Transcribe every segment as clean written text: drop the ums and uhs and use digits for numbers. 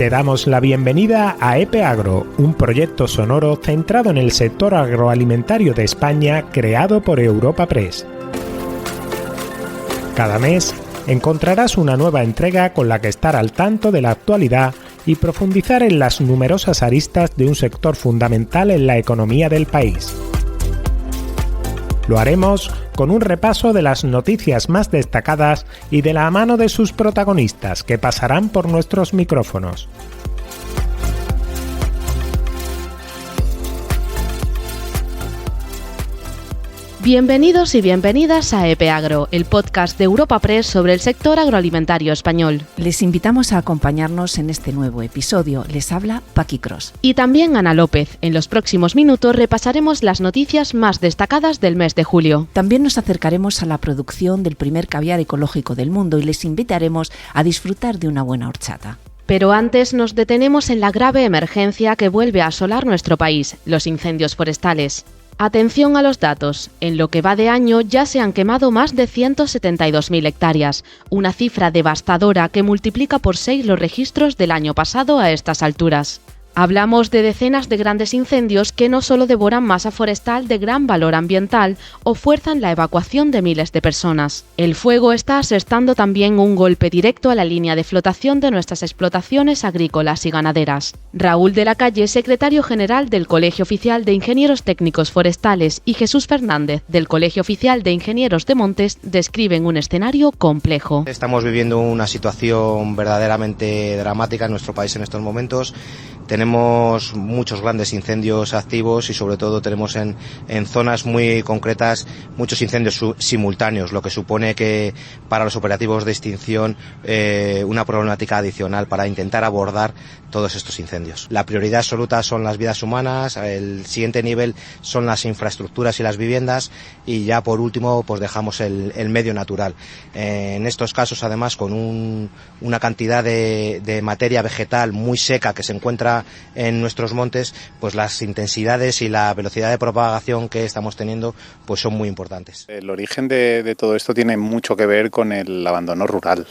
Te damos la bienvenida a EPE Agro, un proyecto sonoro centrado en el sector agroalimentario de España creado por Europa Press. Cada mes encontrarás una nueva entrega con la que estar al tanto de la actualidad y profundizar en las numerosas aristas de un sector fundamental en la economía del país. Lo haremos con un repaso de las noticias más destacadas y de la mano de sus protagonistas que pasarán por nuestros micrófonos. Bienvenidos y bienvenidas a EPE Agro, el podcast de Europa Press sobre el sector agroalimentario español. Les invitamos a acompañarnos en este nuevo episodio. Les habla Paqui Cros. Y también Ana López. En los próximos minutos repasaremos las noticias más destacadas del mes de julio. También nos acercaremos a la producción del primer caviar ecológico del mundo y les invitaremos a disfrutar de una buena horchata. Pero antes nos detenemos en la grave emergencia que vuelve a asolar nuestro país, los incendios forestales. Atención a los datos. En lo que va de año ya se han quemado más de 172.000 hectáreas, una cifra devastadora que multiplica por 6 los registros del año pasado a estas alturas. Hablamos de decenas de grandes incendios que no solo devoran masa forestal de gran valor ambiental o fuerzan la evacuación de miles de personas. El fuego está asestando también un golpe directo a la línea de flotación de nuestras explotaciones agrícolas y ganaderas. Raúl de la Calle, secretario general del Colegio Oficial de Ingenieros Técnicos Forestales, y Jesús Fernández, del Colegio Oficial de Ingenieros de Montes, describen un escenario complejo. Estamos viviendo una situación verdaderamente dramática en nuestro país en estos momentos. Tenemos muchos grandes incendios activos y sobre todo tenemos en zonas muy concretas muchos incendios simultáneos, lo que supone que para los operativos de extinción una problemática adicional para intentar abordar todos estos incendios. La prioridad absoluta son las vidas humanas, el siguiente nivel son las infraestructuras y las viviendas y ya por último pues dejamos el medio natural. En estos casos además con una cantidad de materia vegetal muy seca que se encuentra en nuestros montes, pues las intensidades y la velocidad de propagación que estamos teniendo pues son muy importantes. El origen de todo esto tiene mucho que ver con el abandono rural.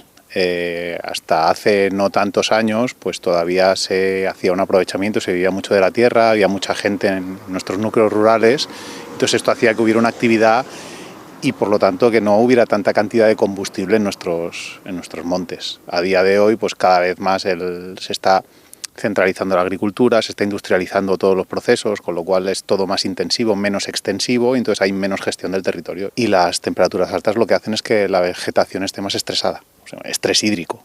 Hasta hace no tantos años pues todavía se hacía un aprovechamiento, se vivía mucho de la tierra, había mucha gente en nuestros núcleos rurales, entonces esto hacía que hubiera una actividad y por lo tanto que no hubiera tanta cantidad de combustible en nuestros montes. A día de hoy pues cada vez más se está centralizando la agricultura, se está industrializando todos los procesos, con lo cual es todo más intensivo, menos extensivo, y entonces hay menos gestión del territorio. Y las temperaturas altas lo que hacen es que la vegetación esté más estresada, o sea, estrés hídrico.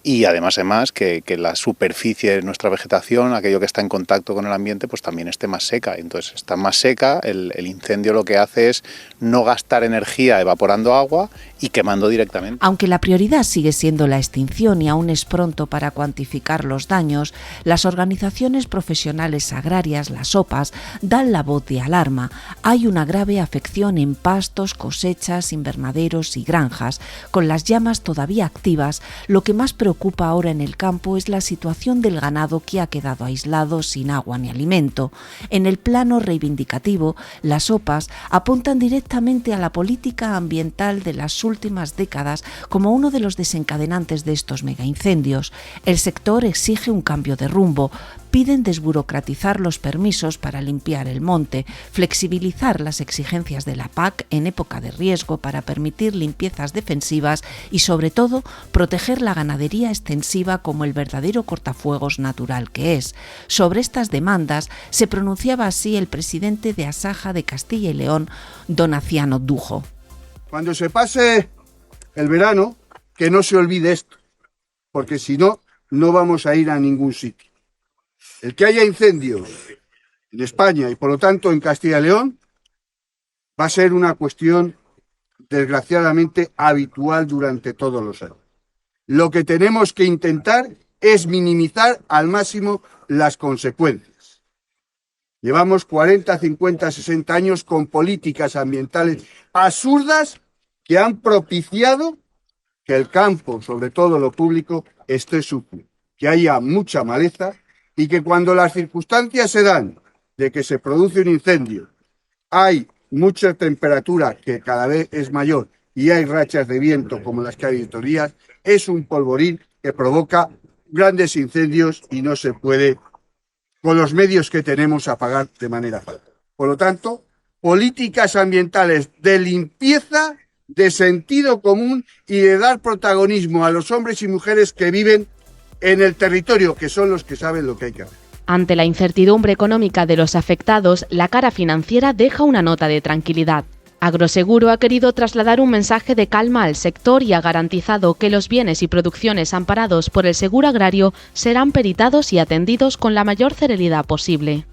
Y además que la superficie de nuestra vegetación, aquello que está en contacto con el ambiente, pues también esté más seca. Entonces está más seca, el incendio lo que hace es no gastar energía evaporando agua y quemando directamente. Aunque la prioridad sigue siendo la extinción y aún es pronto para cuantificar los daños, las organizaciones profesionales agrarias, las OPAs, dan la voz de alarma. Hay una grave afección en pastos, cosechas, invernaderos y granjas. Con las llamas todavía activas, lo que más preocupa ahora en el campo es la situación del ganado que ha quedado aislado sin agua ni alimento. En el plano reivindicativo, las OPAs apuntan directamente a la política ambiental de las últimas décadas como uno de los desencadenantes de estos megaincendios. El sector exige un cambio de rumbo. Piden desburocratizar los permisos para limpiar el monte, flexibilizar las exigencias de la PAC en época de riesgo para permitir limpiezas defensivas y, sobre todo, proteger la ganadería extensiva como el verdadero cortafuegos natural que es. Sobre estas demandas se pronunciaba así el presidente de Asaja de Castilla y León, don Aciano Dujo. Cuando se pase el verano, que no se olvide esto, porque si no, no vamos a ir a ningún sitio. El que haya incendios en España y por lo tanto en Castilla y León va a ser una cuestión desgraciadamente habitual durante todos los años. Lo que tenemos que intentar es minimizar al máximo las consecuencias. Llevamos 40, 50, 60 años con políticas ambientales absurdas que han propiciado que el campo, sobre todo lo público, esté sucio, que haya mucha maleza y que cuando las circunstancias se dan de que se produce un incendio, hay mucha temperatura que cada vez es mayor y hay rachas de viento como las que hay estos días, es un polvorín que provoca grandes incendios y no se puede, con los medios que tenemos, apagar de manera fácil. Por lo tanto, políticas ambientales de limpieza, de sentido común y de dar protagonismo a los hombres y mujeres que viven en el territorio, que son los que saben lo que hay que hacer. Ante la incertidumbre económica de los afectados, la cara financiera deja una nota de tranquilidad. Agroseguro ha querido trasladar un mensaje de calma al sector y ha garantizado que los bienes y producciones amparados por el seguro agrario serán peritados y atendidos con la mayor celeridad posible.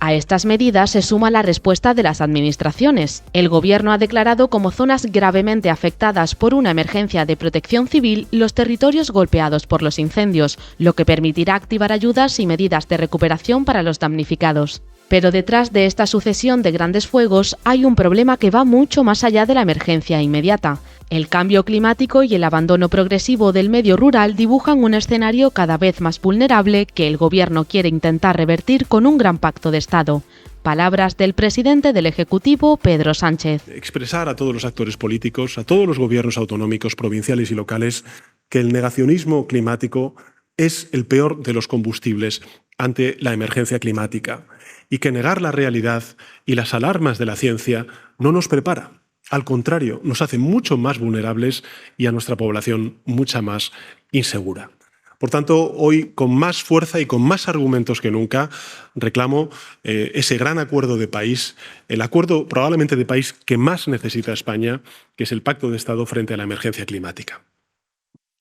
A estas medidas se suma la respuesta de las administraciones. El Gobierno ha declarado como zonas gravemente afectadas por una emergencia de protección civil los territorios golpeados por los incendios, lo que permitirá activar ayudas y medidas de recuperación para los damnificados. Pero detrás de esta sucesión de grandes fuegos hay un problema que va mucho más allá de la emergencia inmediata. El cambio climático y el abandono progresivo del medio rural dibujan un escenario cada vez más vulnerable que el Gobierno quiere intentar revertir con un gran pacto de Estado. Palabras del presidente del Ejecutivo, Pedro Sánchez. Expresar a todos los actores políticos, a todos los gobiernos autonómicos, provinciales y locales, que el negacionismo climático es el peor de los combustibles ante la emergencia climática y que negar la realidad y las alarmas de la ciencia no nos prepara. Al contrario, nos hace mucho más vulnerables y a nuestra población mucha más insegura. Por tanto, hoy, con más fuerza y con más argumentos que nunca, reclamo ese gran acuerdo de país, el acuerdo probablemente de país que más necesita España, que es el Pacto de Estado frente a la emergencia climática.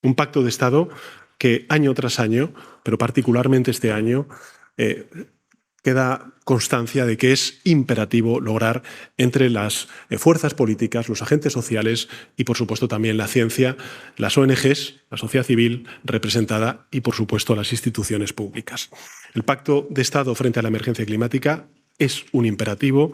Un pacto de Estado que año tras año, pero particularmente este año, queda constancia de que es imperativo lograr entre las fuerzas políticas, los agentes sociales y, por supuesto, también la ciencia, las ONGs, la sociedad civil representada y, por supuesto, las instituciones públicas. El Pacto de Estado frente a la emergencia climática es un imperativo,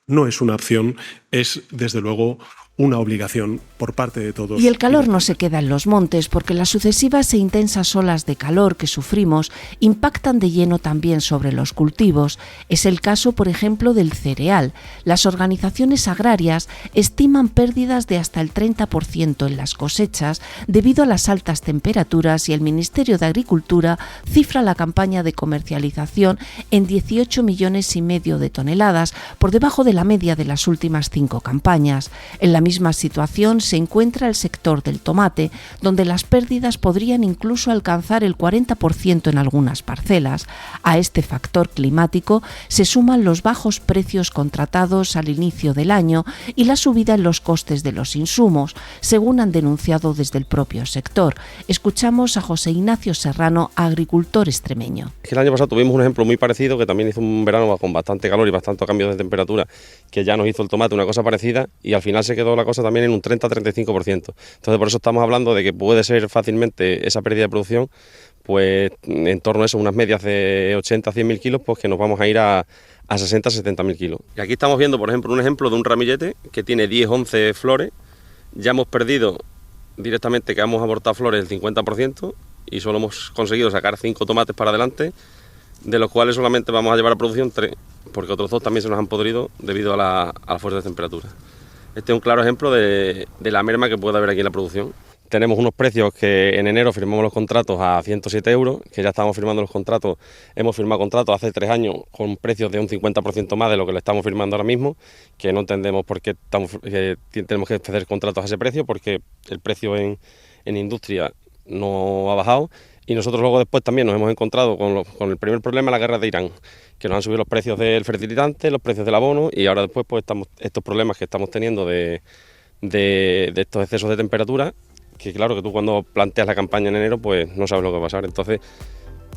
no es una opción, es, desde luego, una obligación por parte de todos. Y el calor no se queda en los montes, porque las sucesivas e intensas olas de calor que sufrimos impactan de lleno también sobre los cultivos. Es el caso, por ejemplo, del cereal. Las organizaciones agrarias estiman pérdidas de hasta el 30% en las cosechas debido a las altas temperaturas y el Ministerio de Agricultura cifra la campaña de comercialización en 18,5 millones de toneladas, por debajo de la media de las últimas 5 campañas. En la misma situación se encuentra el sector del tomate, donde las pérdidas podrían incluso alcanzar el 40% en algunas parcelas. A este factor climático se suman los bajos precios contratados al inicio del año y la subida en los costes de los insumos, según han denunciado desde el propio sector. Escuchamos a José Ignacio Serrano, agricultor extremeño. El año pasado tuvimos un ejemplo muy parecido, que también hizo un verano con bastante calor y bastante cambio de temperatura, que ya nos hizo el tomate una cosa parecida y al final se quedó la cosa también en un 30-35%. Entonces, por eso estamos hablando de que puede ser fácilmente esa pérdida de producción, pues en torno a eso, unas medias de 80-100.000 kilos, pues que nos vamos a ir a 60-70.000 kilos. Y aquí estamos viendo, por ejemplo, un ejemplo de un ramillete que tiene 10-11 flores. Ya hemos perdido directamente, que hemos abortado flores el 50% y solo hemos conseguido sacar 5 tomates para adelante, de los cuales solamente vamos a llevar a producción 3, porque otros 2 también se nos han podrido debido a la fuerte temperatura. Este es un claro ejemplo de la merma que puede haber aquí en la producción. Tenemos unos precios que en enero firmamos los contratos a 107 euros, que ya estábamos firmando los contratos, hemos firmado contratos hace 3 años con precios de un 50% más de lo que le estamos firmando ahora mismo, que no entendemos por qué tenemos que hacer contratos a ese precio, porque el precio en industria no ha bajado. Y nosotros luego después también nos hemos encontrado con el primer problema, la guerra de Irán, que nos han subido los precios del fertilizante, los precios del abono, y ahora después pues estos problemas que estamos teniendo de estos excesos de temperatura, que claro que tú cuando planteas la campaña en enero pues no sabes lo que va a pasar. Entonces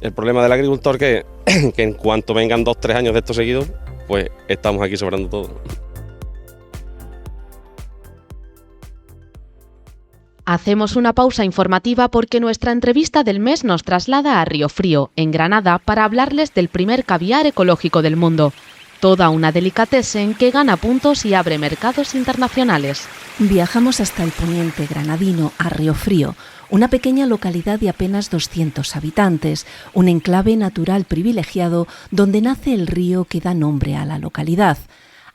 el problema del agricultor que en cuanto vengan 2-3 años de estos seguidos, pues estamos aquí sobrando todo. Hacemos una pausa informativa porque nuestra entrevista del mes nos traslada a Riofrío, en Granada, para hablarles del primer caviar ecológico del mundo. Toda una delicatessen que gana puntos y abre mercados internacionales. Viajamos hasta el poniente granadino, a Riofrío, una pequeña localidad de apenas 200 habitantes, un enclave natural privilegiado donde nace el río que da nombre a la localidad.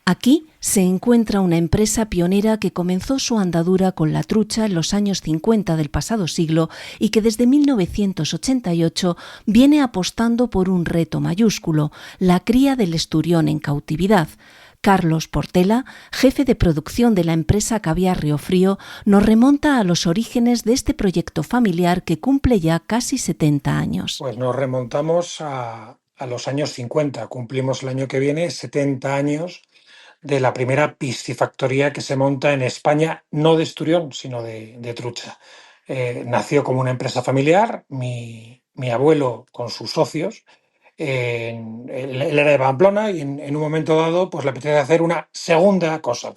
Aquí se encuentra una empresa pionera que comenzó su andadura con la trucha en los años 50 del pasado siglo y que desde 1988 viene apostando por un reto mayúsculo, la cría del esturión en cautividad. Carlos Portela, jefe de producción de la empresa Caviar Riofrío, nos remonta a los orígenes de este proyecto familiar que cumple ya casi 70 años. Pues nos remontamos a los años 50. Cumplimos el año que viene 70 años de la primera piscifactoría que se monta en España, no de esturión, sino de trucha. Nació como una empresa familiar, mi abuelo con sus socios, él era de Pamplona y en un momento dado pues le apetece hacer una segunda cosa.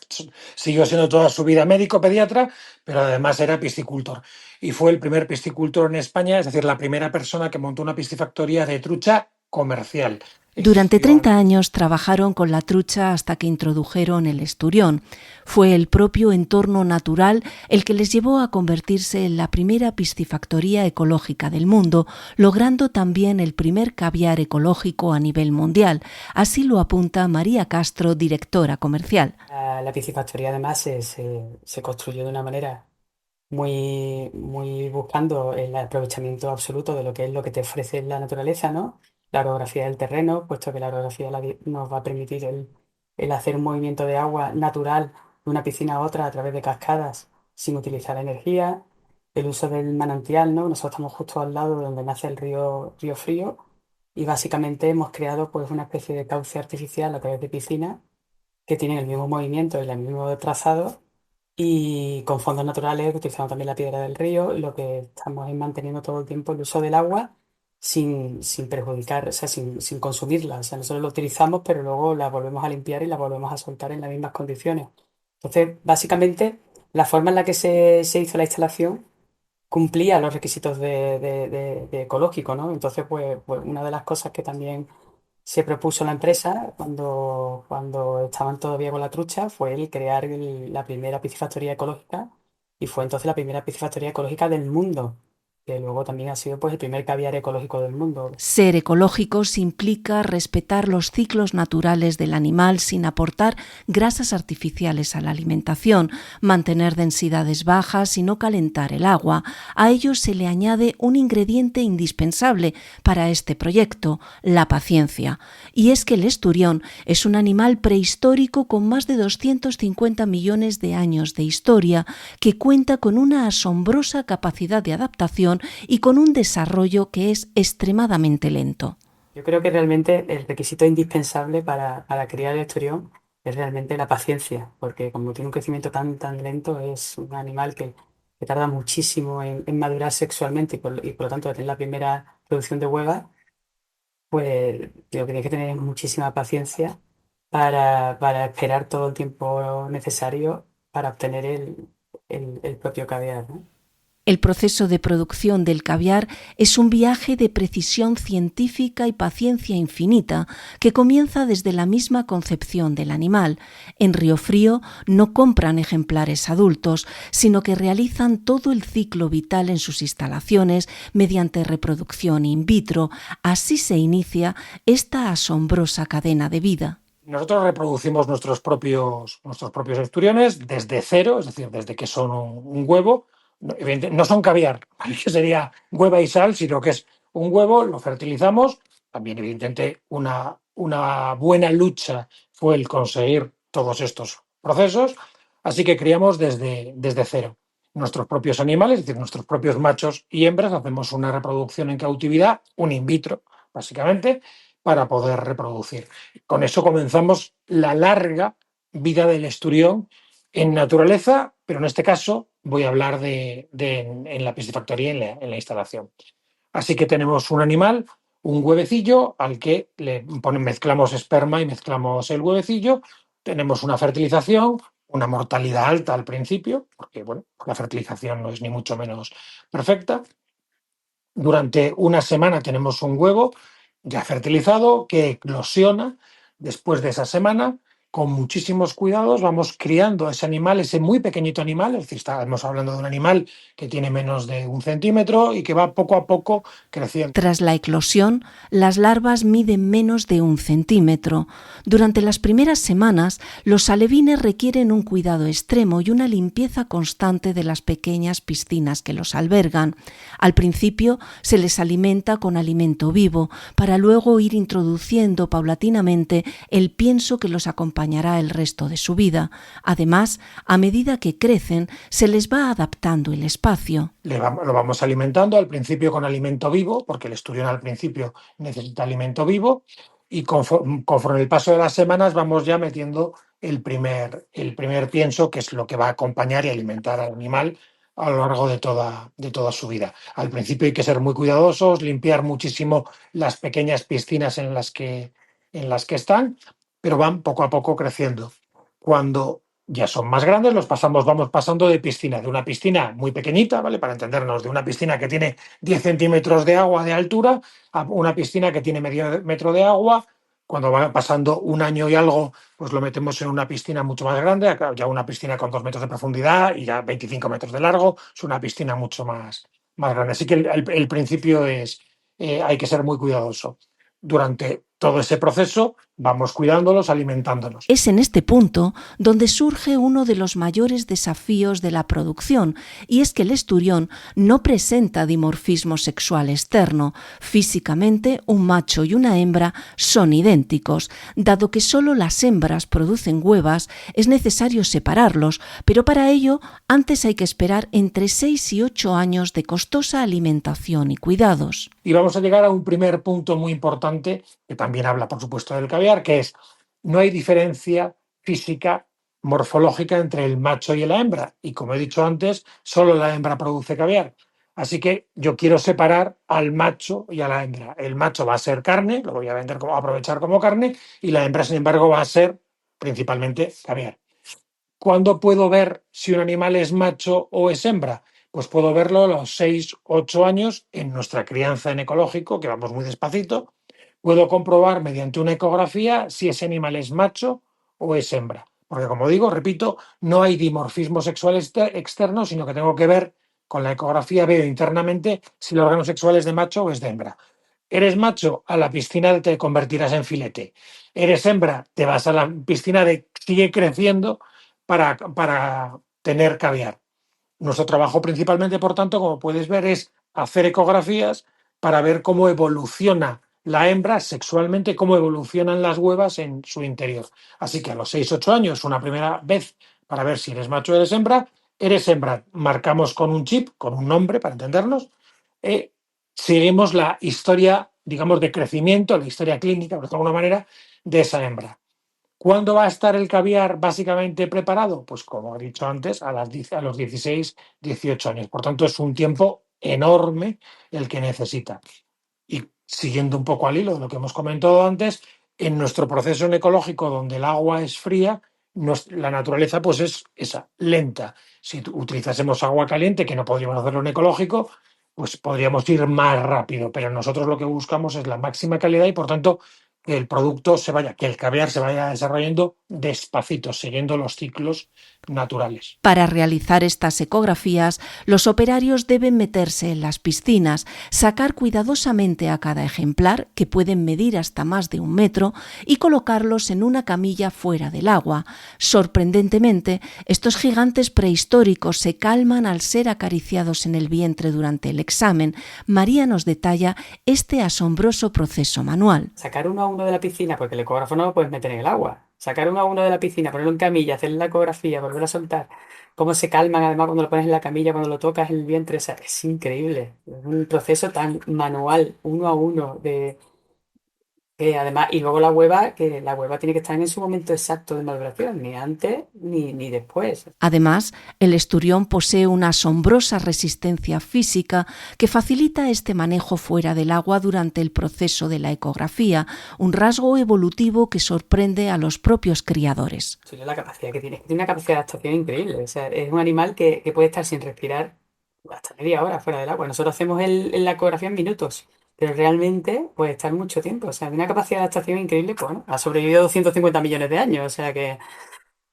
Siguió siendo toda su vida médico, pediatra, pero además era piscicultor. Y fue el primer piscicultor en España, es decir, la primera persona que montó una piscifactoría de trucha comercial. Durante 30 años trabajaron con la trucha hasta que introdujeron el esturión. Fue el propio entorno natural el que les llevó a convertirse en la primera piscifactoría ecológica del mundo, logrando también el primer caviar ecológico a nivel mundial. Así lo apunta María Castro, directora comercial. La piscifactoría además se construyó de una manera muy buscando el aprovechamiento absoluto de lo que es lo que te ofrece la naturaleza, ¿no? La orografía del terreno, puesto que la orografía nos va a permitir el hacer un movimiento de agua natural de una piscina a otra a través de cascadas sin utilizar energía, el uso del manantial, ¿no? Nosotros estamos justo al lado de donde nace el río Frío y básicamente hemos creado pues una especie de cauce artificial a través de piscinas que tienen el mismo movimiento y el mismo trazado y con fondos naturales, utilizando también la piedra del río, y lo que estamos es manteniendo todo el tiempo el uso del agua sin perjudicar, o sea, sin consumirla. O sea, nosotros lo utilizamos, pero luego la volvemos a limpiar y la volvemos a soltar en las mismas condiciones. Entonces, básicamente, la forma en la que se hizo la instalación cumplía los requisitos de ecológico, ¿no? Entonces, pues una de las cosas que también se propuso la empresa cuando estaban todavía con la trucha fue el crear la primera piscifactoría ecológica y fue entonces la primera piscifactoría ecológica del mundo, que luego también ha sido pues el primer caviar ecológico del mundo. Ser ecológicos implica respetar los ciclos naturales del animal sin aportar grasas artificiales a la alimentación, mantener densidades bajas y no calentar el agua. A ello se le añade un ingrediente indispensable para este proyecto, la paciencia. Y es que el esturión es un animal prehistórico con más de 250 millones de años de historia que cuenta con una asombrosa capacidad de adaptación y con un desarrollo que es extremadamente lento. Yo creo que realmente el requisito indispensable para criar el esturión es realmente la paciencia, porque como tiene un crecimiento tan lento, es un animal que tarda muchísimo en madurar sexualmente y por lo tanto de tener la primera producción de huevas, pues lo que tienes que tener es muchísima paciencia para esperar todo el tiempo necesario para obtener el propio caviar, ¿no? El proceso de producción del caviar es un viaje de precisión científica y paciencia infinita que comienza desde la misma concepción del animal. En Riofrío no compran ejemplares adultos, sino que realizan todo el ciclo vital en sus instalaciones mediante reproducción in vitro. Así se inicia esta asombrosa cadena de vida. Nosotros reproducimos nuestros propios esturiones desde cero, es decir, desde que son un huevo. No son caviar, que sería hueva y sal, sino que es un huevo, lo fertilizamos. También, evidentemente, una buena lucha fue el conseguir todos estos procesos, así que criamos desde cero nuestros propios animales, es decir, nuestros propios machos y hembras, hacemos una reproducción en cautividad, un in vitro, básicamente, para poder reproducir. Con eso comenzamos la larga vida del esturión en naturaleza, pero en este caso voy a hablar en la piscifactoría, en la instalación. Así que tenemos un animal, un huevecillo, al que mezclamos esperma y mezclamos el huevecillo. Tenemos una fertilización, una mortalidad alta al principio, porque bueno, la fertilización no es ni mucho menos perfecta. Durante una semana tenemos un huevo ya fertilizado que eclosiona después de esa semana con muchísimos cuidados, vamos criando a ese animal, ese muy pequeñito animal, es decir, estamos hablando de un animal que tiene menos de 1 centímetro y que va poco a poco creciendo. Tras la eclosión, las larvas miden menos de 1 centímetro. Durante las primeras semanas, los alevines requieren un cuidado extremo y una limpieza constante de las pequeñas piscinas que los albergan. Al principio se les alimenta con alimento vivo, para luego ir introduciendo paulatinamente el pienso que los acompañará el resto de su vida. Además, a medida que crecen, se les va adaptando el espacio. Lo vamos alimentando al principio con alimento vivo, porque el esturión al principio necesita alimento vivo, y conforme el paso de las semanas vamos ya metiendo el primer pienso, que es lo que va a acompañar y alimentar al animal a lo largo de toda su vida. Al principio hay que ser muy cuidadosos, limpiar muchísimo las pequeñas piscinas en las que están, pero van poco a poco creciendo. Cuando ya son más grandes, vamos pasando de piscina, de una piscina muy pequeñita, ¿vale? Para entendernos, de una piscina que tiene 10 centímetros de agua de altura a una piscina que tiene medio metro de agua. Cuando va pasando un año y algo, pues lo metemos en una piscina mucho más grande, ya una piscina con 2 metros de profundidad y ya 25 metros de largo, es una piscina mucho más grande. Así que el principio es, hay que ser muy cuidadoso. Durante todo ese proceso vamos cuidándolos, alimentándolos. Es en este punto donde surge uno de los mayores desafíos de la producción, y es que el esturión no presenta dimorfismo sexual externo. Físicamente, un macho y una hembra son idénticos. Dado que solo las hembras producen huevas, es necesario separarlos, pero para ello antes hay que esperar entre 6 y 8 años de costosa alimentación y cuidados. Y vamos a llegar a un primer punto muy importante, que también habla, por supuesto, del caviar, que es: no hay diferencia física, morfológica entre el macho y la hembra. Y como he dicho antes, solo la hembra produce caviar. Así que yo quiero separar al macho y a la hembra. El macho va a ser carne, lo voy a aprovechar como carne, y la hembra, sin embargo, va a ser principalmente caviar. ¿Cuándo puedo ver si un animal es macho o es hembra? Pues puedo verlo a los 6, 8 años en nuestra crianza en ecológico, que vamos muy despacito. Puedo comprobar mediante una ecografía si ese animal es macho o es hembra. Porque, como digo, repito, no hay dimorfismo sexual externo, sino que tengo que ver con la ecografía, veo internamente si el órgano sexual es de macho o es de hembra. Eres macho, a la piscina te convertirás en filete. Eres hembra, te vas a la piscina de sigue creciendo para tener caviar. Nuestro trabajo principalmente, por tanto, como puedes ver, es hacer ecografías para ver cómo evoluciona la hembra sexualmente, cómo evolucionan las huevas en su interior. Así que a los 6-8 años, una primera vez para ver si eres macho o eres hembra, marcamos con un chip, con un nombre para entendernos, seguimos la historia, digamos, de crecimiento, la historia clínica, por decirlo de alguna manera, de esa hembra. ¿Cuándo va a estar el caviar básicamente preparado? Pues como he dicho antes, a los 16, 18 años. Por tanto, es un tiempo enorme el que necesita. Y siguiendo un poco al hilo de lo que hemos comentado antes, en nuestro proceso ecológico, donde el agua es fría, la naturaleza pues es esa, lenta. Si utilizásemos agua caliente, que no podríamos hacerlo en ecológico, pues podríamos ir más rápido. Pero nosotros lo que buscamos es la máxima calidad y, por tanto, que el caviar se vaya desarrollando despacito, siguiendo los ciclos naturales. Para realizar estas ecografías, los operarios deben meterse en las piscinas, sacar cuidadosamente a cada ejemplar, que pueden medir hasta más de 1 metro, y colocarlos en una camilla fuera del agua. Sorprendentemente, estos gigantes prehistóricos se calman al ser acariciados en el vientre durante el examen. María nos detalla este asombroso proceso manual. Sacar uno a uno de la piscina, porque el ecógrafo no lo puedes meter en el agua. Sacar uno a uno de la piscina, ponerlo en camilla, hacer la ecografía, volver a soltar. Cómo se calman, además, cuando lo pones en la camilla, cuando lo tocas el vientre. O sea, es increíble. Es un proceso tan manual, uno a uno, además, y luego que la hueva tiene que estar en su momento exacto de maduración, ni antes ni después. Además, el esturión posee una asombrosa resistencia física que facilita este manejo fuera del agua durante el proceso de la ecografía, un rasgo evolutivo que sorprende a los propios criadores. La capacidad que tiene una capacidad de adaptación increíble. O sea, es un animal que puede estar sin respirar hasta media hora fuera del agua. Nosotros hacemos la ecografía en minutos. pero realmente puede estar mucho tiempo. O sea, tiene una capacidad de adaptación increíble, pues bueno, ha sobrevivido 250 millones de años, o sea que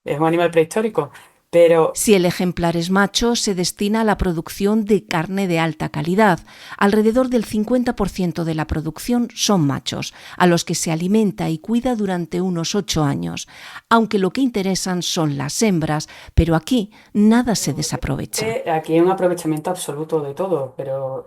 es un animal prehistórico. Pero si el ejemplar es macho, se destina a la producción de carne de alta calidad. Alrededor del 50% de la producción son machos, a los que se alimenta y cuida durante unos 8 años, aunque lo que interesan son las hembras, pero aquí nada se desaprovecha. aquí hay un aprovechamiento absoluto de todo, pero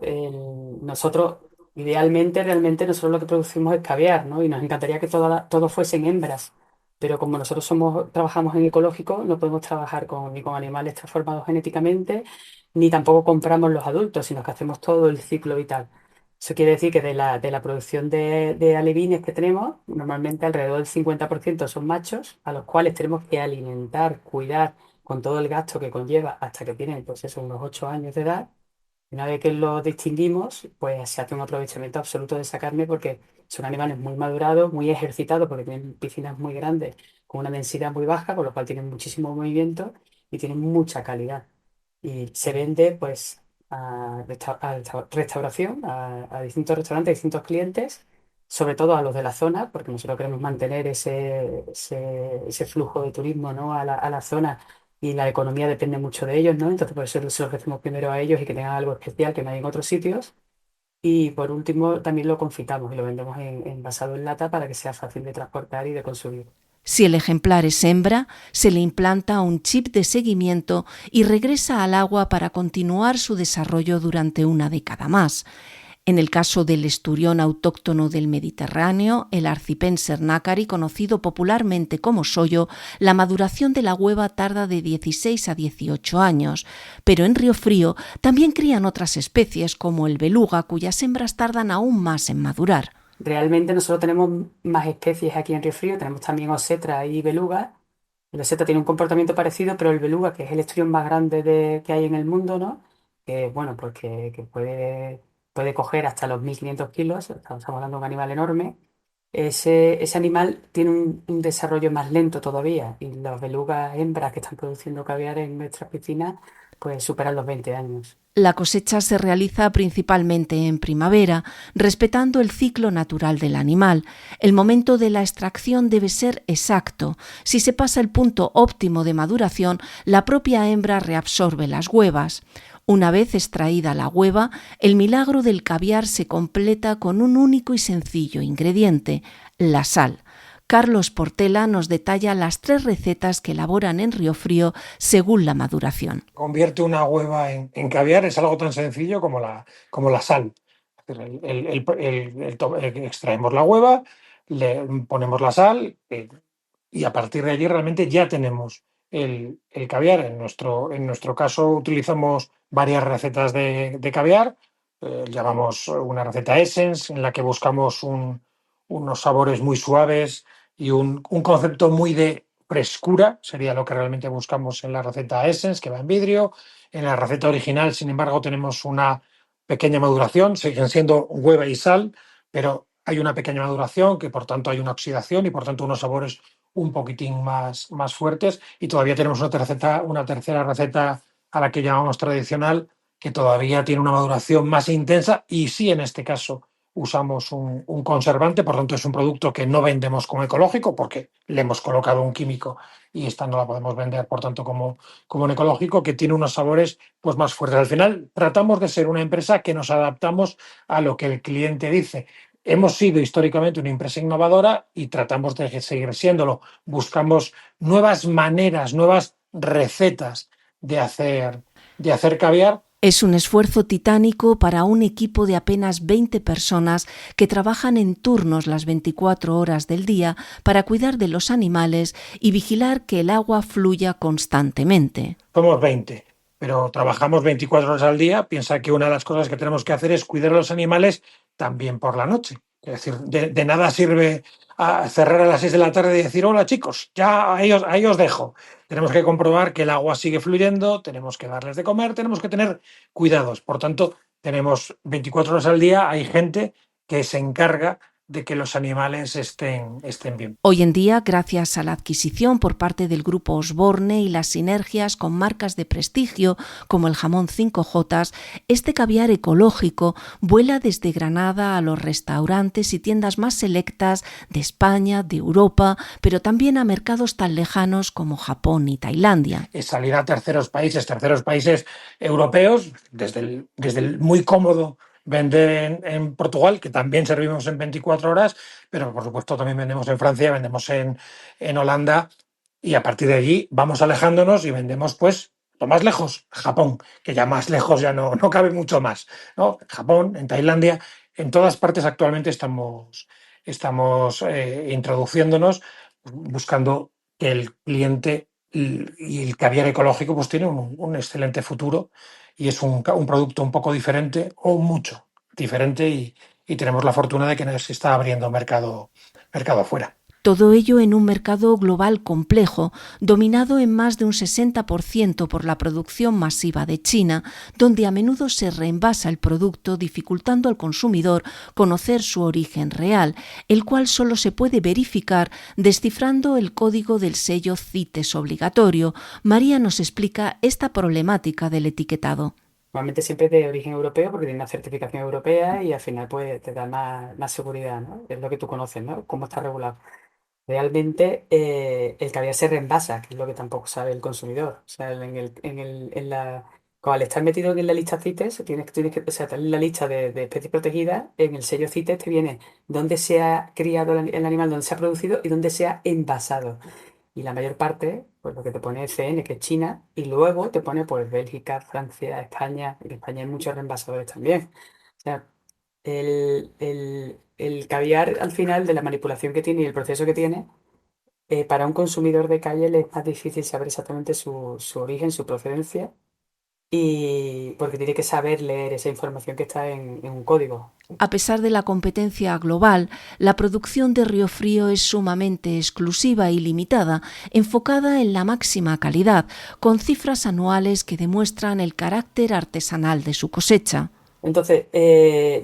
nosotros, idealmente, realmente nosotros lo que producimos es caviar, ¿no? Y nos encantaría que todos fuesen hembras. Pero como nosotros trabajamos en ecológico, no podemos trabajar ni con animales transformados genéticamente, ni tampoco compramos los adultos, sino que hacemos todo el ciclo vital. Eso quiere decir que de la producción de alevines que tenemos, normalmente alrededor del 50% son machos, a los cuales tenemos que alimentar, cuidar, con todo el gasto que conlleva hasta que tienen, pues eso, unos 8 años de edad. Una vez que los distinguimos, pues se hace un aprovechamiento absoluto de esa carne porque son animales muy madurados, muy ejercitados, porque tienen piscinas muy grandes, con una densidad muy baja, con lo cual tienen muchísimo movimiento y tienen mucha calidad. Y se vende pues a restauración, a distintos restaurantes, a distintos clientes, sobre todo a los de la zona, porque nosotros queremos mantener ese flujo de turismo, ¿no? a la zona, y la economía depende mucho de ellos, ¿no? Entonces por eso se lo ofrecemos primero a ellos y que tengan algo especial que no hay en otros sitios. Y por último también lo confitamos y lo vendemos envasado en lata para que sea fácil de transportar y de consumir. Si el ejemplar es hembra, se le implanta un chip de seguimiento y regresa al agua para continuar su desarrollo durante una década más. En el caso del esturión autóctono del Mediterráneo, el Arcipenser nácari, conocido popularmente como sollo, la maduración de la hueva tarda de 16 a 18 años, pero en Riofrío también crían otras especies como el beluga, cuyas hembras tardan aún más en madurar. Realmente nosotros tenemos más especies aquí en Riofrío, tenemos también osetra y beluga. El osetra tiene un comportamiento parecido, pero el beluga, que es el esturión más grande que hay en el mundo, ¿no? Que bueno, pues que puede coger hasta los 1.500 kilos, estamos hablando de un animal enorme. Ese animal tiene un desarrollo más lento todavía, y las belugas hembras que están produciendo caviar en nuestras piscinas pues superan los 20 años. La cosecha se realiza principalmente en primavera, respetando el ciclo natural del animal. El momento de la extracción debe ser exacto. Si se pasa el punto óptimo de maduración, la propia hembra reabsorbe las huevas. Una vez extraída la hueva, el milagro del caviar se completa con un único y sencillo ingrediente: la sal. Carlos Portela nos detalla las 3 recetas que elaboran en Riofrío según la maduración. Convierte una hueva en caviar es algo tan sencillo como la sal. Extraemos la hueva, le ponemos la sal y a partir de allí realmente ya tenemos el caviar. En nuestro caso utilizamos varias recetas de caviar. Llamamos una receta Essence, en la que buscamos unos sabores muy suaves y un concepto muy de frescura, sería lo que realmente buscamos en la receta Essence, que va en vidrio. En la receta original, sin embargo, tenemos una pequeña maduración, siguen siendo hueva y sal, pero hay una pequeña maduración, que por tanto hay una oxidación y por tanto unos sabores un poquitín más fuertes. Y todavía tenemos una tercera receta a la que llamamos tradicional, que todavía tiene una maduración más intensa, y sí, en este caso usamos un conservante, por tanto es un producto que no vendemos como ecológico porque le hemos colocado un químico y esta no la podemos vender, por tanto, como un ecológico, que tiene unos sabores pues más fuertes. Al final tratamos de ser una empresa que nos adaptamos a lo que el cliente dice. Hemos sido históricamente una empresa innovadora y tratamos de seguir siéndolo. Buscamos nuevas maneras, nuevas recetas de hacer caviar. Es un esfuerzo titánico para un equipo de apenas 20 personas que trabajan en turnos las 24 horas del día para cuidar de los animales y vigilar que el agua fluya constantemente. Somos 20, pero trabajamos 24 horas al día. Piensa que una de las cosas que tenemos que hacer es cuidar a los animales también por la noche. Es decir, de nada sirve cerrar a las 6 de la tarde y decir: hola chicos, ya ahí os dejo. Tenemos que comprobar que el agua sigue fluyendo, tenemos que darles de comer, tenemos que tener cuidados. Por tanto, tenemos 24 horas al día, hay gente que se encarga de que los animales estén bien. Hoy en día, gracias a la adquisición por parte del grupo Osborne y las sinergias con marcas de prestigio como el jamón 5J, este caviar ecológico vuela desde Granada a los restaurantes y tiendas más selectas de España, de Europa, pero también a mercados tan lejanos como Japón y Tailandia. Es salir a terceros países europeos, desde el muy cómodo vender en Portugal, que también servimos en 24 horas, pero por supuesto también vendemos en Francia, vendemos en Holanda, y a partir de allí vamos alejándonos y vendemos pues lo más lejos, Japón, que ya más lejos ya no cabe mucho más, ¿no? Japón, en Tailandia, en todas partes actualmente estamos introduciéndonos, buscando que el cliente y el caviar ecológico pues tiene un excelente futuro, y es un producto un poco diferente o mucho diferente, y tenemos la fortuna de que nos está abriendo mercado afuera. Todo ello en un mercado global complejo, dominado en más de un 60% por la producción masiva de China, donde a menudo se reenvasa el producto, dificultando al consumidor conocer su origen real, el cual solo se puede verificar descifrando el código del sello CITES obligatorio. María nos explica esta problemática del etiquetado. Normalmente siempre es de origen europeo porque tiene una certificación europea y al final pues te da más seguridad, ¿no? Es lo que tú conoces, ¿no? Cómo está regulado. Realmente el caviar se reenvasa, que es lo que tampoco sabe el consumidor. O sea, como al estar metido en la lista CITES, o sea, en la lista de especies protegidas, en el sello CITES te viene dónde se ha criado el animal, dónde se ha producido y dónde se ha envasado. Y la mayor parte, pues lo que te pone es CN, que es China, y luego te pone pues Bélgica, Francia, España, y en España hay muchos reenvasadores también. O sea, el caviar al final de la manipulación que tiene y el proceso que tiene, para un consumidor de calle le es más difícil saber exactamente su origen, su procedencia, y porque tiene que saber leer esa información que está en un código. A pesar de la competencia global, la producción de Riofrío es sumamente exclusiva y limitada, enfocada en la máxima calidad, con cifras anuales que demuestran el carácter artesanal de su cosecha. Entonces,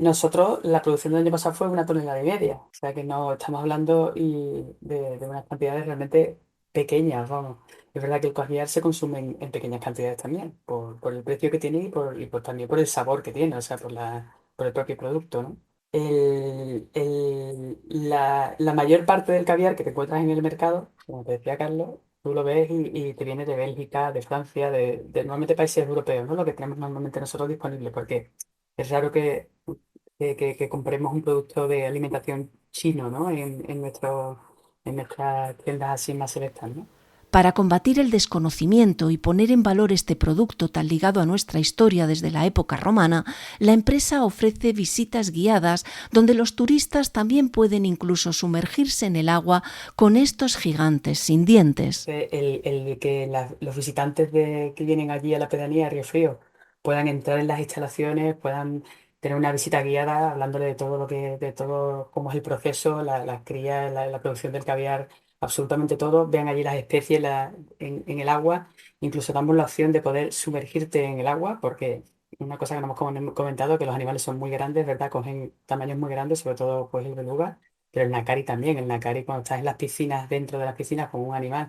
nosotros, la producción del año pasado fue 1,5 toneladas. O sea que no estamos hablando de unas cantidades realmente pequeñas, vamos. Es verdad que el caviar se consume en pequeñas cantidades también, por el precio que tiene y también por el sabor que tiene, o sea, por el propio producto, ¿no? La mayor parte del caviar que te encuentras en el mercado, como te decía Carlos, tú lo ves y te viene de Bélgica, de Francia, de normalmente países europeos, ¿no? Lo que tenemos normalmente nosotros disponible, porque es raro que compremos un producto de alimentación chino, ¿no? En nuestras tiendas así más selectas, ¿no? Para combatir el desconocimiento y poner en valor este producto tan ligado a nuestra historia desde la época romana, la empresa ofrece visitas guiadas donde los turistas también pueden incluso sumergirse en el agua con estos gigantes sin dientes. El que los visitantes que vienen allí a la pedanía de Riofrío puedan entrar en las instalaciones, puedan tener una visita guiada hablándole de todo cómo es el proceso, las crías, la producción del caviar, absolutamente todo. Vean allí las especies en el agua. Incluso damos la opción de poder sumergirte en el agua, porque una cosa que no hemos comentado, que los animales son muy grandes, ¿verdad? Cogen tamaños muy grandes, sobre todo pues el beluga, pero el nakari también. El nakari, cuando estás en las piscinas, dentro de las piscinas con un animal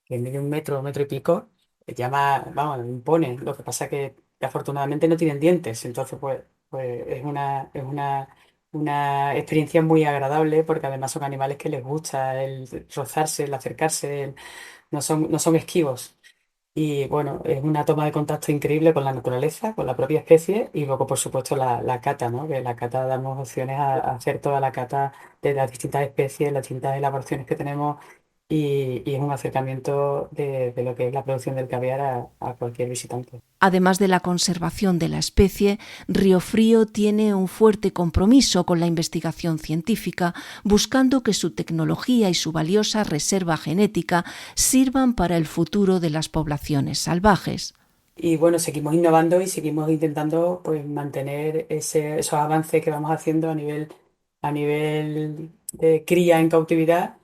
que mide 1 metro, 1 metro y pico, llama, vamos, impone. Lo que pasa que afortunadamente no tienen dientes, entonces pues una experiencia muy agradable, porque además son animales que les gusta el rozarse, el acercarse, no son esquivos. Y bueno, es una toma de contacto increíble con la naturaleza, con la propia especie, y luego, por supuesto, la cata, ¿no? Que la cata damos opciones a hacer toda la cata de las distintas especies, las distintas elaboraciones que tenemos, y es un acercamiento de lo que es la producción del caviar a cualquier visitante. Además de la conservación de la especie, Riofrío tiene un fuerte compromiso con la investigación científica, buscando que su tecnología y su valiosa reserva genética sirvan para el futuro de las poblaciones salvajes. Y bueno, seguimos innovando y seguimos intentando pues mantener esos avances que vamos haciendo a nivel de cría en cautividad,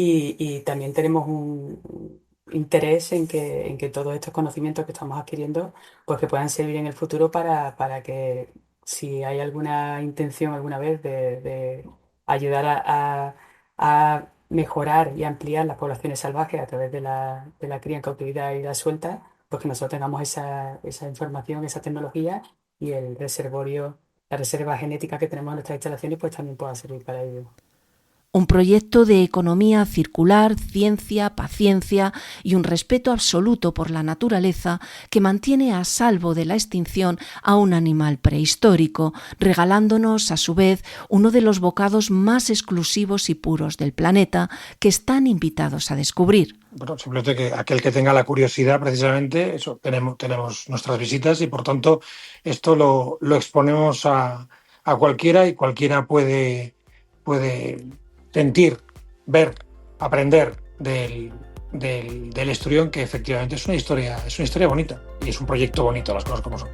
y también tenemos un interés en que todos estos conocimientos que estamos adquiriendo pues que puedan servir en el futuro para que si hay alguna intención alguna vez de ayudar a mejorar y ampliar las poblaciones salvajes a través de la cría en cautividad y la suelta, pues que nosotros tengamos esa información, esa tecnología y el reservorio, la reserva genética que tenemos en nuestras instalaciones, pues también pueda servir para ello. Un proyecto de economía circular, ciencia, paciencia y un respeto absoluto por la naturaleza que mantiene a salvo de la extinción a un animal prehistórico, regalándonos a su vez uno de los bocados más exclusivos y puros del planeta que están invitados a descubrir. Bueno, simplemente que aquel que tenga la curiosidad, precisamente, eso, tenemos nuestras visitas y por tanto esto lo exponemos a cualquiera y cualquiera puede sentir, ver, aprender del Esturión, que efectivamente es una historia bonita y es un proyecto bonito, las cosas como son.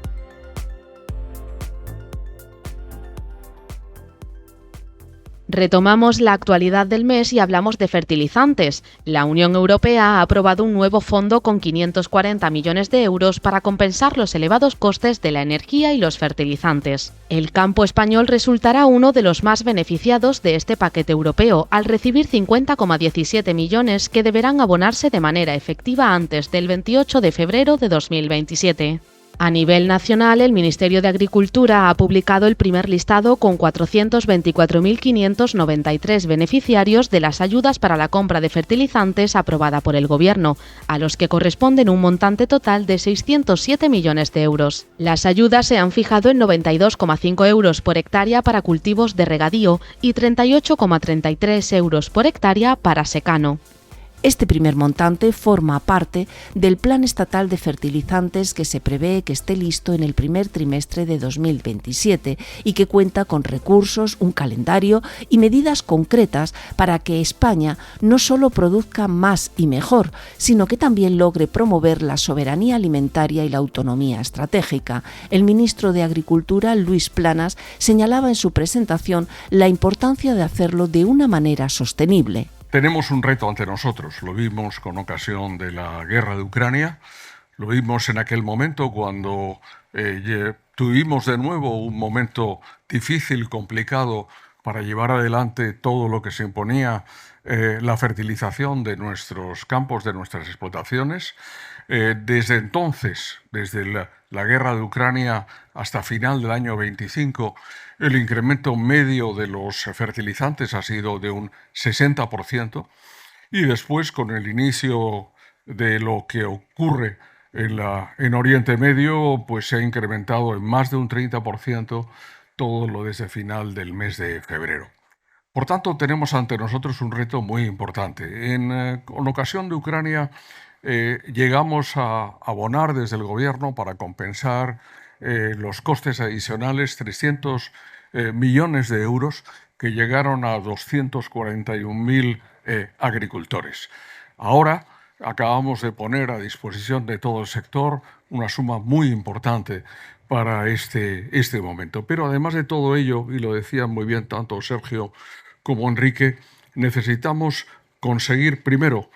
Retomamos la actualidad del mes y hablamos de fertilizantes. La Unión Europea ha aprobado un nuevo fondo con 540 millones de euros para compensar los elevados costes de la energía y los fertilizantes. El campo español resultará uno de los más beneficiados de este paquete europeo, al recibir 50,17 millones que deberán abonarse de manera efectiva antes del 28 de febrero de 2027. A nivel nacional, el Ministerio de Agricultura ha publicado el primer listado con 424.593 beneficiarios de las ayudas para la compra de fertilizantes aprobada por el Gobierno, a los que corresponden un montante total de 607 millones de euros. Las ayudas se han fijado en 92,5 euros por hectárea para cultivos de regadío y 38,33 euros por hectárea para secano. Este primer montante forma parte del Plan Estatal de Fertilizantes que se prevé que esté listo en el primer trimestre de 2027 y que cuenta con recursos, un calendario y medidas concretas para que España no solo produzca más y mejor, sino que también logre promover la soberanía alimentaria y la autonomía estratégica. El ministro de Agricultura, Luis Planas, señalaba en su presentación la importancia de hacerlo de una manera sostenible. Tenemos un reto ante nosotros, lo vimos con ocasión de la guerra de Ucrania, lo vimos en aquel momento cuando tuvimos de nuevo un momento difícil, complicado, para llevar adelante todo lo que se imponía la fertilización de nuestros campos, de nuestras explotaciones. Desde entonces, desde la guerra de Ucrania hasta final del año 25, el incremento medio de los fertilizantes ha sido de un 60% y después, con el inicio de lo que ocurre en Oriente Medio, pues se ha incrementado en más de un 30% todo lo desde final del mes de febrero. Por tanto, tenemos ante nosotros un reto muy importante. Con ocasión de Ucrania llegamos a abonar desde el Gobierno para compensar los costes adicionales 300 millones de euros que llegaron a 241.000 agricultores. Ahora acabamos de poner a disposición de todo el sector una suma muy importante para este momento. Pero además de todo ello, y lo decían muy bien tanto Sergio como Enrique, necesitamos conseguir primero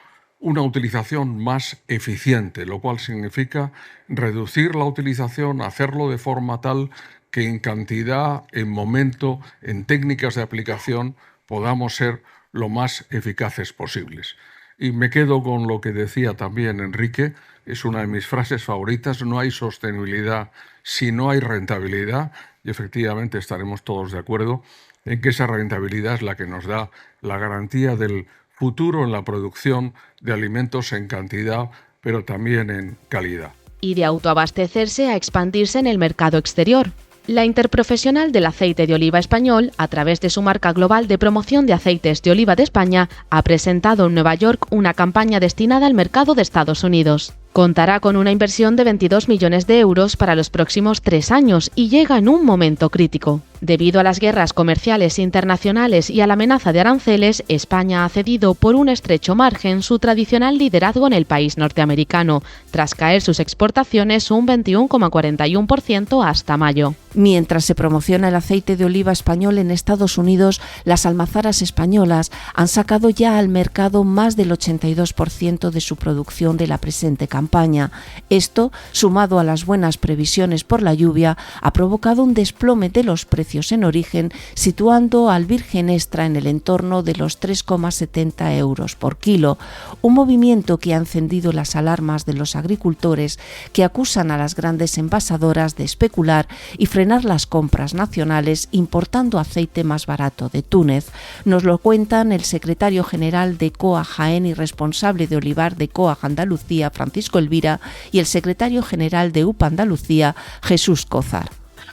una utilización más eficiente, lo cual significa reducir la utilización, hacerlo de forma tal que en cantidad, en momento, en técnicas de aplicación podamos ser lo más eficaces posibles. Y me quedo con lo que decía también Enrique, es una de mis frases favoritas: no hay sostenibilidad si no hay rentabilidad, y efectivamente estaremos todos de acuerdo en que esa rentabilidad es la que nos da la garantía del futuro en la producción de alimentos en cantidad, pero también en calidad. Y de autoabastecerse a expandirse en el mercado exterior. La Interprofesional del Aceite de Oliva Español, a través de su marca global de promoción de aceites de oliva de España, ha presentado en Nueva York una campaña destinada al mercado de Estados Unidos. Contará con una inversión de 22 millones de euros para los próximos 3 años y llega en un momento crítico. Debido a las guerras comerciales internacionales y a la amenaza de aranceles, España ha cedido por un estrecho margen su tradicional liderazgo en el país norteamericano, tras caer sus exportaciones un 21,41% hasta mayo. Mientras se promociona el aceite de oliva español en Estados Unidos, las almazaras españolas han sacado ya al mercado más del 82% de su producción de la presente campaña. campaña. Esto, sumado a las buenas previsiones por la lluvia, ha provocado un desplome de los precios en origen, situando al virgen extra en el entorno de los 3,70 euros por kilo, un movimiento que ha encendido las alarmas de los agricultores que acusan a las grandes envasadoras de especular y frenar las compras nacionales importando aceite más barato de Túnez. Nos lo cuentan el secretario general de COAG Jaén y responsable de olivar de COAG Andalucía, Francisco Elvira, y el secretario general de UPA Andalucía, Jesús Cózar.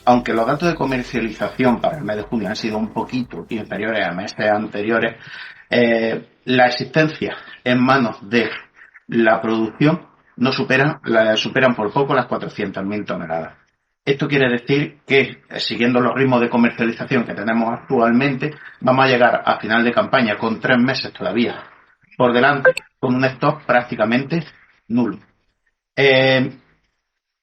Aunque los datos de comercialización para el mes de junio han sido un poquito inferiores a meses anteriores, la existencia en manos de la producción no superan por poco las 400.000 toneladas. Esto quiere decir que, siguiendo los ritmos de comercialización que tenemos actualmente, vamos a llegar a final de campaña con 3 meses todavía por delante, con un stock prácticamente nulo.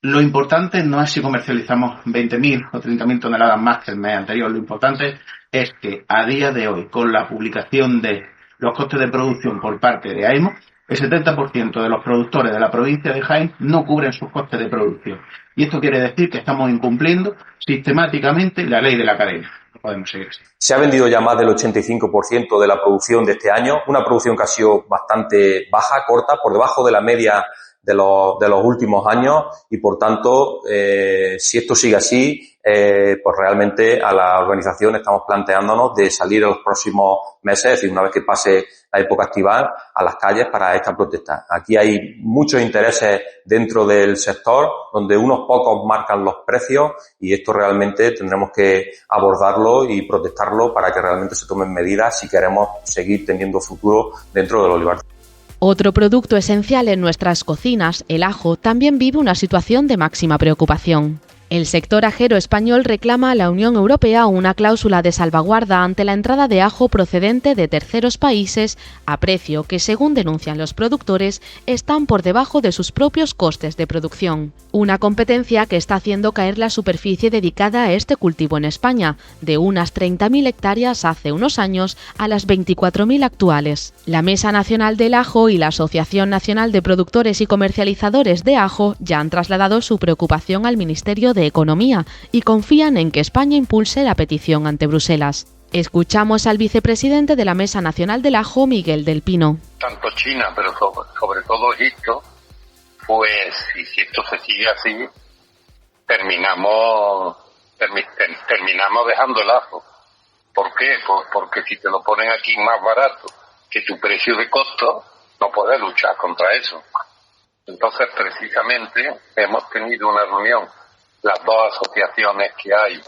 Lo importante no es si comercializamos 20.000 o 30.000 toneladas más que el mes anterior. Lo importante es que a día de hoy, con la publicación de los costes de producción por parte de AEMO, el 70% de los productores de la provincia de Jaén no cubren sus costes de producción. Y esto quiere decir que estamos incumpliendo sistemáticamente la ley de la cadena. No podemos seguir así. Se ha vendido ya más del 85% de la producción de este año, una producción que ha sido bastante baja, corta, por debajo de la media de los últimos años y, por tanto, si esto sigue así, pues realmente a la organización estamos planteándonos de salir en los próximos meses, es decir, una vez que pase la época estival, a las calles para esta protesta. Aquí hay muchos intereses dentro del sector, donde unos pocos marcan los precios y esto realmente tendremos que abordarlo y protestarlo para que realmente se tomen medidas si queremos seguir teniendo futuro dentro del olivar. Otro producto esencial en nuestras cocinas, el ajo, también vive una situación de máxima preocupación. El sector ajero español reclama a la Unión Europea una cláusula de salvaguarda ante la entrada de ajo procedente de terceros países a precio que, según denuncian los productores, están por debajo de sus propios costes de producción. Una competencia que está haciendo caer la superficie dedicada a este cultivo en España, de unas 30.000 hectáreas hace unos años a las 24.000 actuales. La Mesa Nacional del Ajo y la Asociación Nacional de Productores y Comercializadores de Ajo ya han trasladado su preocupación al Ministerio de Economía y confían en que España impulse la petición ante Bruselas. Escuchamos al vicepresidente de la Mesa Nacional del Ajo, Miguel del Pino. Tanto China, pero sobre todo Egipto, pues si esto se sigue así, terminamos dejando el ajo. ¿Por qué? Pues porque si te lo ponen aquí más barato que tu precio de costo, no puedes luchar contra eso. Entonces, precisamente, hemos tenido una reunión, las dos asociaciones que hay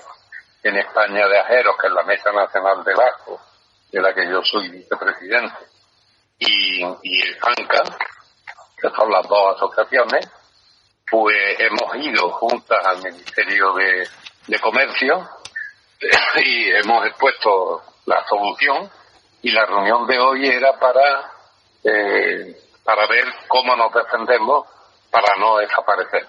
en España de ajeros, que es la Mesa Nacional del Ajo, de la que yo soy vicepresidente, y el ANCA, que son las dos asociaciones, pues hemos ido juntas al Ministerio de Comercio y hemos expuesto la solución, y la reunión de hoy era para ver cómo nos defendemos para no desaparecer.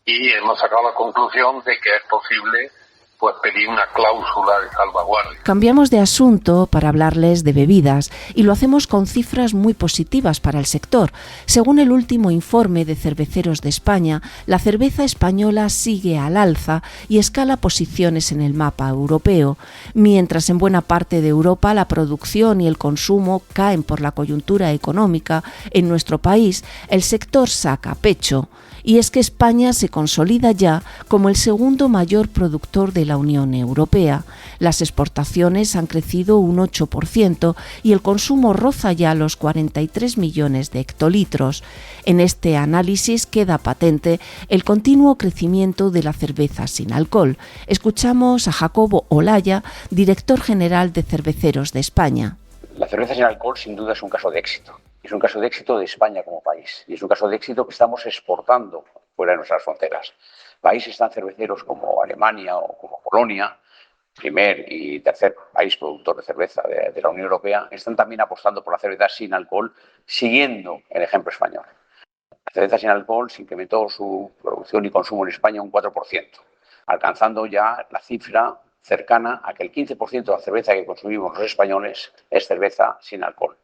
Y hemos sacado la conclusión de que es posible pues pedir una cláusula de salvaguardia. Cambiamos de asunto para hablarles de bebidas y lo hacemos con cifras muy positivas para el sector. Según el último informe de Cerveceros de España, la cerveza española sigue al alza y escala posiciones en el mapa europeo, mientras en buena parte de Europa la producción y el consumo caen por la coyuntura económica. En nuestro país el sector saca pecho. Y es que España se consolida ya como el segundo mayor productor de la Unión Europea. Las exportaciones han crecido un 8% y el consumo roza ya los 43 millones de hectolitros. En este análisis queda patente el continuo crecimiento de la cerveza sin alcohol. Escuchamos a Jacobo Olaya, director general de Cerveceros de España. La cerveza sin alcohol sin duda es un caso de éxito. Es un caso de éxito de España como país y es un caso de éxito que estamos exportando fuera de nuestras fronteras. Países tan cerveceros como Alemania o como Polonia, primer y tercer país productor de cerveza de la Unión Europea, están también apostando por la cerveza sin alcohol, siguiendo el ejemplo español. La cerveza sin alcohol se incrementó su producción y consumo en España un 4%, alcanzando ya la cifra cercana a que el 15% de la cerveza que consumimos los españoles es cerveza sin alcohol.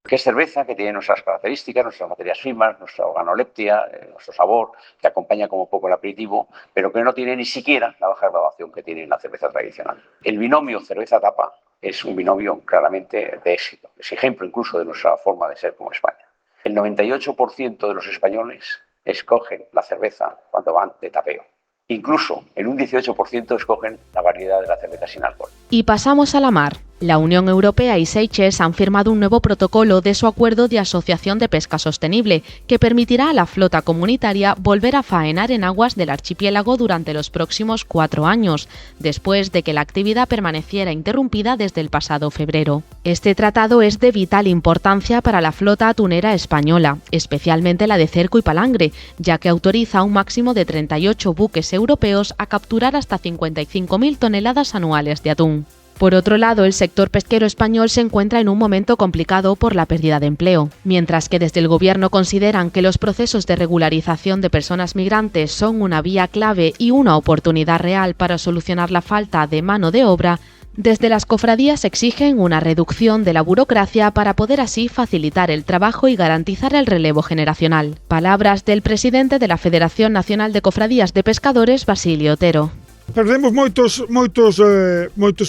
Que es cerveza, que tiene nuestras características, nuestras materias primas, nuestra organoleptia, nuestro sabor, que acompaña como poco el aperitivo, pero que no tiene ni siquiera la baja graduación que tiene la cerveza tradicional. El binomio cerveza-tapa es un binomio claramente de éxito. Es ejemplo incluso de nuestra forma de ser como España. El 98% de los españoles escogen la cerveza cuando van de tapeo. Incluso en un 18% escogen la variedad de la cerveza sin alcohol. Y pasamos a la mar. La Unión Europea y Seychelles han firmado un nuevo protocolo de su acuerdo de asociación de pesca sostenible, que permitirá a la flota comunitaria volver a faenar en aguas del archipiélago durante los próximos 4 años, después de que la actividad permaneciera interrumpida desde el pasado febrero. Este tratado es de vital importancia para la flota atunera española, especialmente la de cerco y palangre, ya que autoriza un máximo de 38 buques europeos a capturar hasta 55.000 toneladas anuales de atún. Por otro lado, el sector pesquero español se encuentra en un momento complicado por la pérdida de empleo. Mientras que desde el Gobierno consideran que los procesos de regularización de personas migrantes son una vía clave y una oportunidad real para solucionar la falta de mano de obra, desde las cofradías exigen una reducción de la burocracia para poder así facilitar el trabajo y garantizar el relevo generacional. Palabras del presidente de la Federación Nacional de Cofradías de Pescadores, Basilio Otero. Perdemos moitos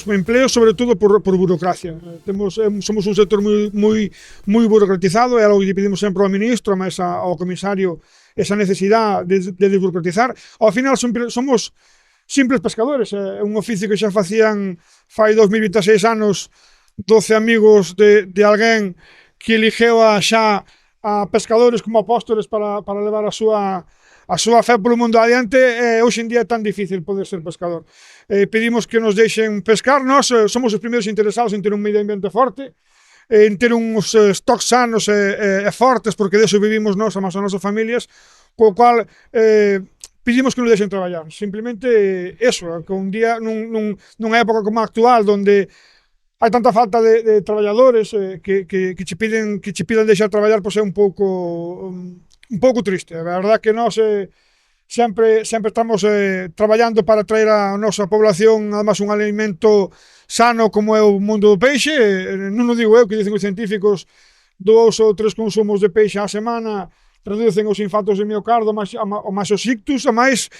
empleos, sobre todo por burocracia. Somos un sector moi burocratizado, é algo que pedimos sempre ao ministro, mas ao comisario, esa necesidade de desburocratizar. Ao final somos simples pescadores, é un oficio que xa facían fai 2026 anos 12 amigos de alguén que elixeu xa a pescadores como apóstoles para levar a súa fe polo mundo adiante. Hoxe en día é tan difícil poder ser pescador. Pedimos que nos deixen pescar, nós somos os primeiros interesados en ter un medio ambiente forte, en ter uns stocks sanos e fortes, porque de eso vivimos nós, as nosas familias, co cual pedimos que nos deixen traballar. Simplemente eso, que un día nunha época como a actual, donde hai tanta falta de traballadores que che pidan deixar traballar, pois é un pouco triste. A verdade que nós sempre estamos traballando para traer a nosa población además un alimento sano como é o mundo do peixe. Non o digo eu, que dicen os científicos, 2 ou 3 consumos de peixe á semana reducen os infartos de miocardio, o máis os ictus, a máis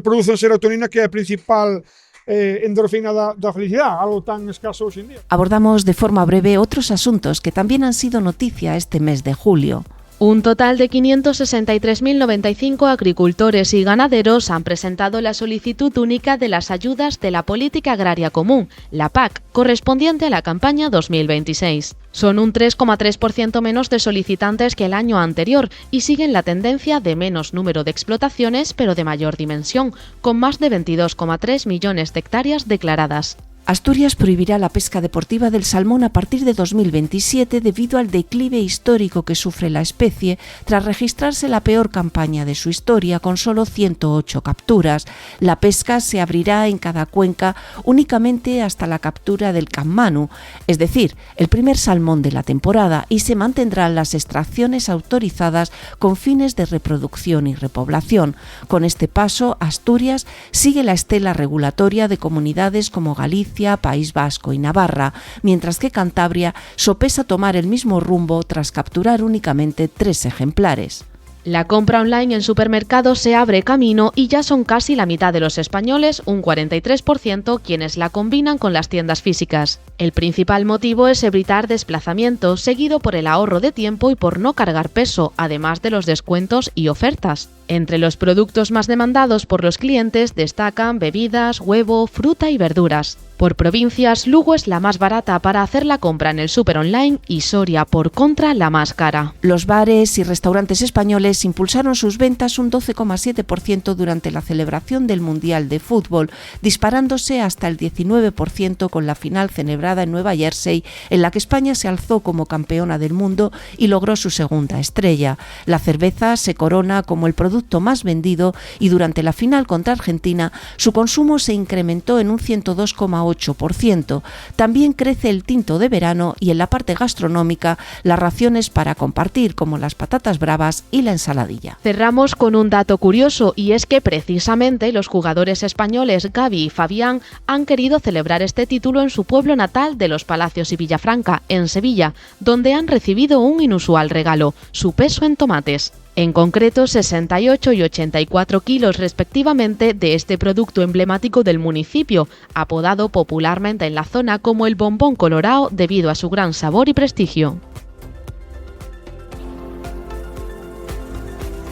producen serotonina, que é a principal endorfina da felicidade, algo tan escaso hoxe en día. Abordamos de forma breve otros asuntos que también han sido noticia este mes de julio. Un total de 563.095 agricultores y ganaderos han presentado la solicitud única de las ayudas de la Política Agraria Común, la PAC, correspondiente a la campaña 2026. Son un 3,3% menos de solicitantes que el año anterior y siguen la tendencia de menos número de explotaciones, pero de mayor dimensión, con más de 22,3 millones de hectáreas declaradas. Asturias prohibirá la pesca deportiva del salmón a partir de 2027 debido al declive histórico que sufre la especie tras registrarse la peor campaña de su historia con solo 108 capturas. La pesca se abrirá en cada cuenca únicamente hasta la captura del cammanu, es decir, el primer salmón de la temporada, y se mantendrán las extracciones autorizadas con fines de reproducción y repoblación. Con este paso, Asturias sigue la estela regulatoria de comunidades como Galicia, País Vasco y Navarra, mientras que Cantabria sopesa tomar el mismo rumbo tras capturar únicamente 3 ejemplares. La compra online en supermercados se abre camino y ya son casi la mitad de los españoles, un 43%, quienes la combinan con las tiendas físicas. El principal motivo es evitar desplazamientos, seguido por el ahorro de tiempo y por no cargar peso, además de los descuentos y ofertas. Entre los productos más demandados por los clientes destacan bebidas, huevo, fruta y verduras. Por provincias, Lugo es la más barata para hacer la compra en el súper online y Soria, por contra, la más cara. Los bares y restaurantes españoles impulsaron sus ventas un 12,7% durante la celebración del Mundial de Fútbol, disparándose hasta el 19% con la final celebrada en Nueva Jersey, en la que España se alzó como campeona del mundo y logró su segunda estrella. La cerveza se corona como el producto producto más vendido y durante la final contra Argentina su consumo se incrementó en un 102,8%. También crece el tinto de verano y en la parte gastronómica las raciones para compartir como las patatas bravas y la ensaladilla. Cerramos con un dato curioso y es que precisamente los jugadores españoles Gavi y Fabián han querido celebrar este título en su pueblo natal de Los Palacios y Villafranca, en Sevilla, donde han recibido un inusual regalo, su peso en tomates. En concreto, 68 y 84 kilos respectivamente de este producto emblemático del municipio, apodado popularmente en la zona como el bombón colorado debido a su gran sabor y prestigio.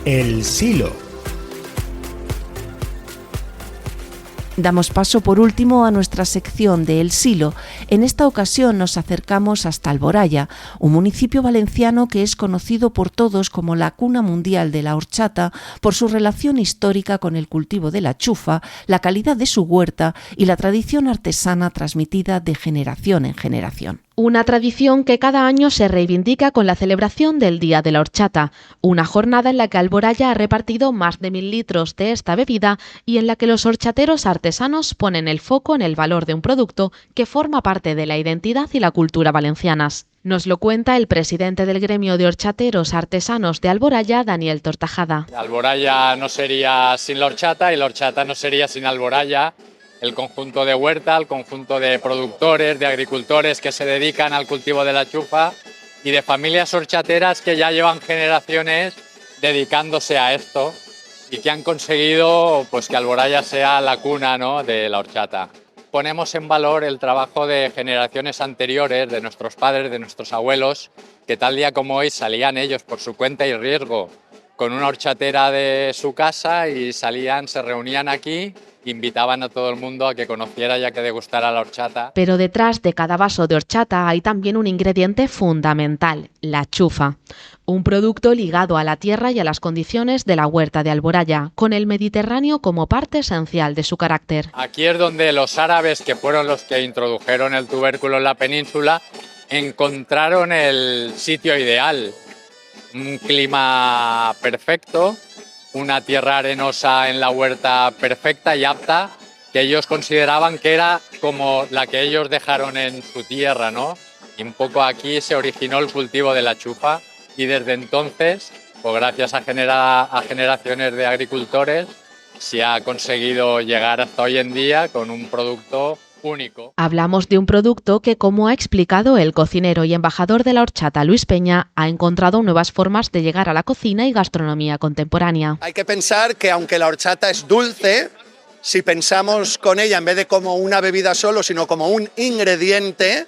El Silo. Damos paso por último a nuestra sección de El Silo. En esta ocasión nos acercamos hasta Alboraya, un municipio valenciano que es conocido por todos como la cuna mundial de la horchata por su relación histórica con el cultivo de la chufa, la calidad de su huerta y la tradición artesana transmitida de generación en generación. Una tradición que cada año se reivindica con la celebración del Día de la Horchata, una jornada en la que Alboraya ha repartido más de 1000 litros de esta bebida y en la que los horchateros artesanos ponen el foco en el valor de un producto que forma parte de la identidad y la cultura valencianas. Nos lo cuenta el presidente del gremio de horchateros artesanos de Alboraya, Daniel Tortajada. Alboraya no sería sin la horchata y la horchata no sería sin Alboraya. El conjunto de huerta, el conjunto de productores, de agricultores que se dedican al cultivo de la chufa y de familias horchateras que ya llevan generaciones dedicándose a esto y que han conseguido pues, que Alboraya sea la cuna, ¿no?, de la horchata. Ponemos en valor el trabajo de generaciones anteriores, de nuestros padres, de nuestros abuelos, que tal día como hoy salían ellos por su cuenta y riesgo con una horchatera de su casa y salían, se reunían aquí, invitaban a todo el mundo a que conociera y a que degustara la horchata. Pero detrás de cada vaso de horchata hay también un ingrediente fundamental, la chufa. Un producto ligado a la tierra y a las condiciones de la huerta de Alboraya, con el Mediterráneo como parte esencial de su carácter. Aquí es donde los árabes, que fueron los que introdujeron el tubérculo en la península, encontraron el sitio ideal. Un clima perfecto, una tierra arenosa en la huerta perfecta y apta, que ellos consideraban que era como la que ellos dejaron en su tierra, ¿no? Y un poco aquí se originó el cultivo de la chufa y desde entonces, pues gracias a generaciones de agricultores, se ha conseguido llegar hasta hoy en día con un producto único. Hablamos de un producto que, como ha explicado el cocinero y embajador de la horchata Luis Peña, ha encontrado nuevas formas de llegar a la cocina y gastronomía contemporánea. Hay que pensar que aunque la horchata es dulce, si pensamos con ella en vez de como una bebida solo, sino como un ingrediente,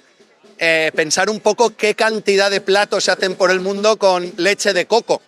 pensar un poco qué cantidad de platos se hacen por el mundo con leche de coco,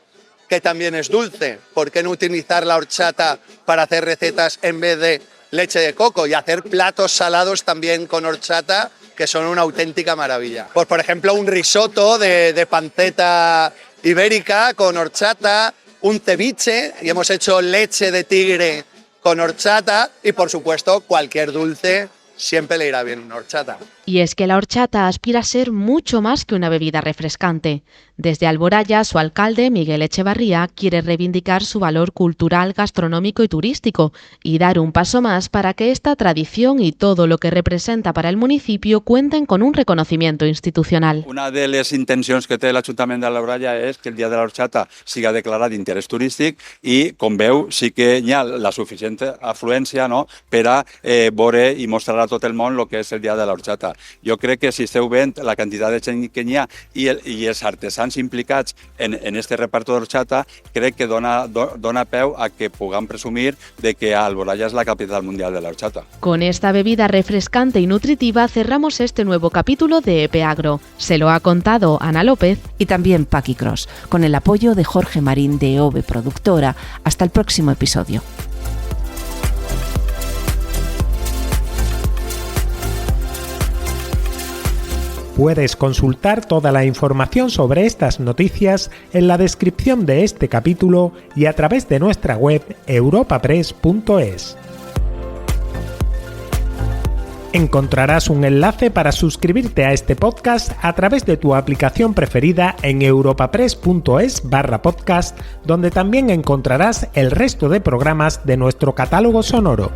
que también es dulce. ¿Por qué no utilizar la horchata para hacer recetas en vez de leche de coco y hacer platos salados también con horchata que son una auténtica maravilla? Pues por ejemplo un risotto de panceta ibérica con horchata, un ceviche y hemos hecho leche de tigre con horchata y por supuesto cualquier dulce siempre le irá bien una horchata. Y es que la horchata aspira a ser mucho más que una bebida refrescante. Desde Alboraya, su alcalde, Miguel Echevarría, quiere reivindicar su valor cultural, gastronómico y turístico y dar un paso más para que esta tradición y todo lo que representa para el municipio cuenten con un reconocimiento institucional. Una de les intencions que té l'Ajuntament d'Alboraya és que el Dia de la Horchata siga declarat d'interès turístic i, com veu, sí que hi ha la suficient afluència, no?, per a veure i mostrar a tot el món el que és el Dia de la Horchata. Jo crec que si esteu veient la quantitat de gent que hi ha i els artesans implicats en este reparto d'horchata, crec que dona peu a que puguem presumir de que Alboraya es la capital mundial de la horchata. Con esta bebida refrescante y nutritiva cerramos este nuevo capítulo de EPEAGRO. Se lo ha contado Ana López y también Paqui Cross, con el apoyo de Jorge Marín de OVE Productora. Hasta el próximo episodio. Puedes consultar toda la información sobre estas noticias en la descripción de este capítulo y a través de nuestra web europapress.es. Encontrarás un enlace para suscribirte a este podcast a través de tu aplicación preferida en europapress.es/podcast, donde también encontrarás el resto de programas de nuestro catálogo sonoro.